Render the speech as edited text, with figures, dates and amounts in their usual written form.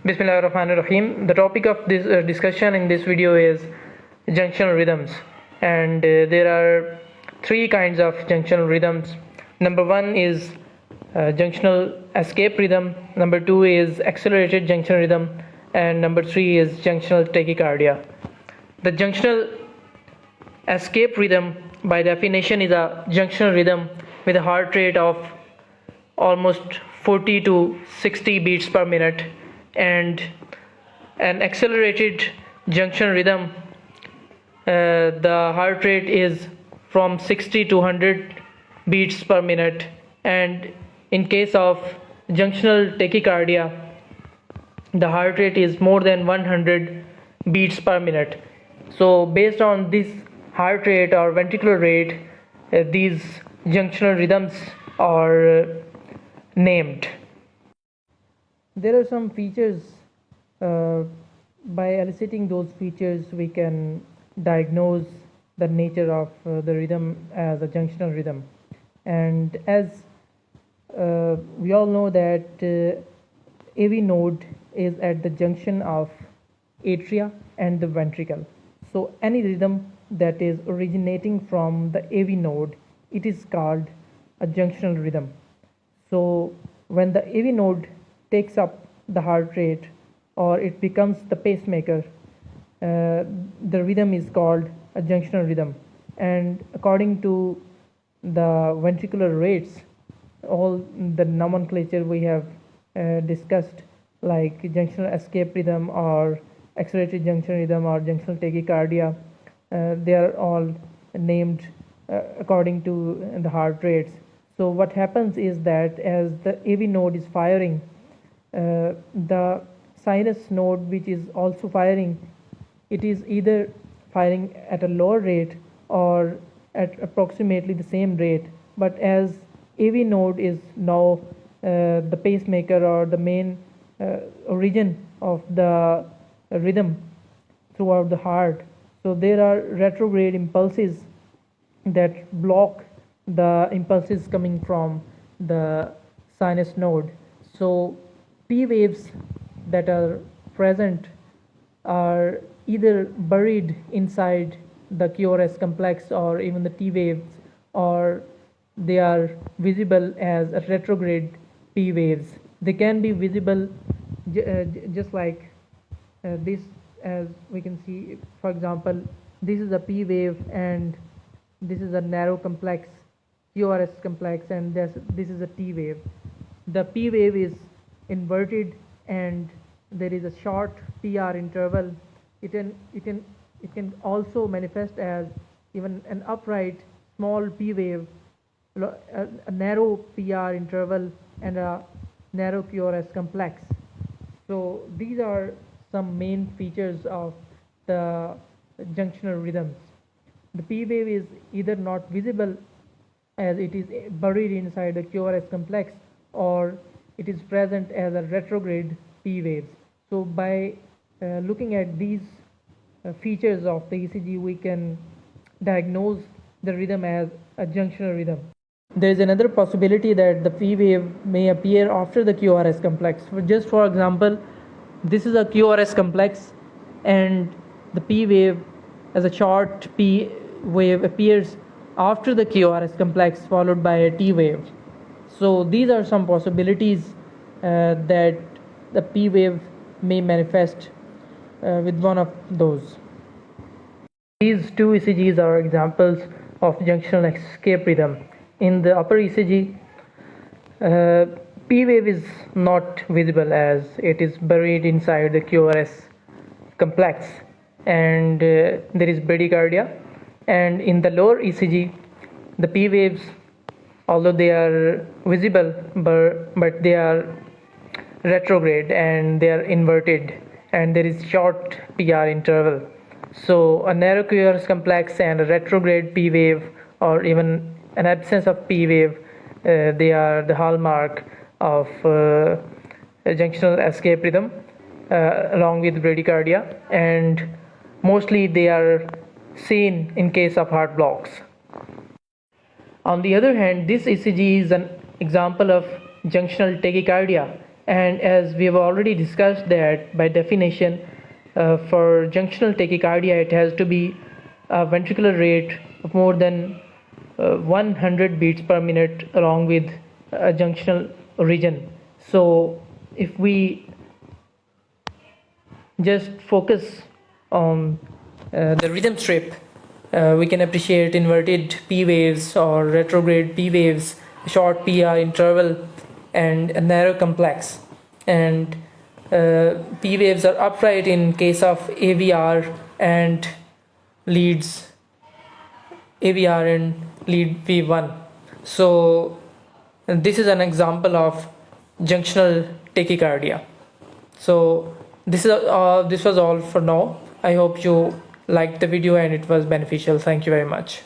Bismillahirrahmanirrahim. The topic of this discussion in this video is junctional rhythms, and there are three kinds of junctional rhythms. Number one is junctional escape rhythm, number two is accelerated junctional rhythm, and number three is junctional tachycardia. The junctional escape rhythm by definition is a junctional rhythm with a heart rate of almost 40 to 60 beats per minute, and an accelerated junction rhythm, the heart rate is from 60 to 100 beats per minute, and in case of junctional tachycardia, the heart rate is more than 100 beats per minute. So based on this heart rate or ventricular rate, these junctional rhythms are named. There are some features. By eliciting those features, we can diagnose the nature of the rhythm as a junctional rhythm. And as we all know that AV node is at the junction of atria and the ventricle. So any rhythm that is originating from the AV node, it is called a junctional rhythm. So when the AV node takes up the heart rate, or it becomes the pacemaker, the rhythm is called a junctional rhythm. And according to the ventricular rates, all the nomenclature we have discussed, like junctional escape rhythm or accelerated junction rhythm or junctional tachycardia, they are all named according to the heart rates. So what happens is that as the AV node is firing, the sinus node, which is also firing, it is either firing at a lower rate or at approximately the same rate. But as AV node is now the pacemaker or the main origin of the rhythm throughout the heart, so there are retrograde impulses that block the impulses coming from the sinus node. So P waves that are present are either buried inside the QRS complex or even the T waves, or they are visible as a retrograde P waves. They can be visible just like this, as we can see. For example, this is a P wave and this is a narrow complex, QRS complex, and this is a T wave. The P wave is inverted and there is a short PR interval. It can also manifest as even an upright small P wave, a narrow PR interval, and a narrow QRS complex. So these are some main features of the junctional rhythms. The P wave is either not visible as it is buried inside the QRS complex, or it is present as a retrograde P waves. So by looking at these features of the ECG, we can diagnose the rhythm as a junctional rhythm. There is another possibility that the P wave may appear after the QRS complex. Just for example, this is a QRS complex and the P wave as a short P wave appears after the QRS complex followed by a T wave. So these are some possibilities that the P wave may manifest with one of those. These two ECGs are examples of junctional escape rhythm. In the upper ECG, P wave is not visible as it is buried inside the QRS complex, and there is bradycardia. And in the lower ECG, the P waves, although they are visible, but they are retrograde and they are inverted, and there is short PR interval. So a narrow QRS complex and a retrograde P wave, or even an absence of P wave, they are the hallmark of a junctional escape rhythm, along with bradycardia, and mostly they are seen in case of heart blocks. On the other hand, this ECG is an example of junctional tachycardia, And as we have already discussed that by definition, for junctional tachycardia, it has to be a ventricular rate of more than 100 beats per minute along with a junctional region. So if we just focus on the rhythm strip, we can appreciate inverted P waves or retrograde P waves, short PR interval, and a narrow complex. And P waves are upright in case of AVR and leads AVR and lead V1. So this is an example of junctional tachycardia. So this was all for now. I hope you liked the video and it was beneficial. Thank you very much.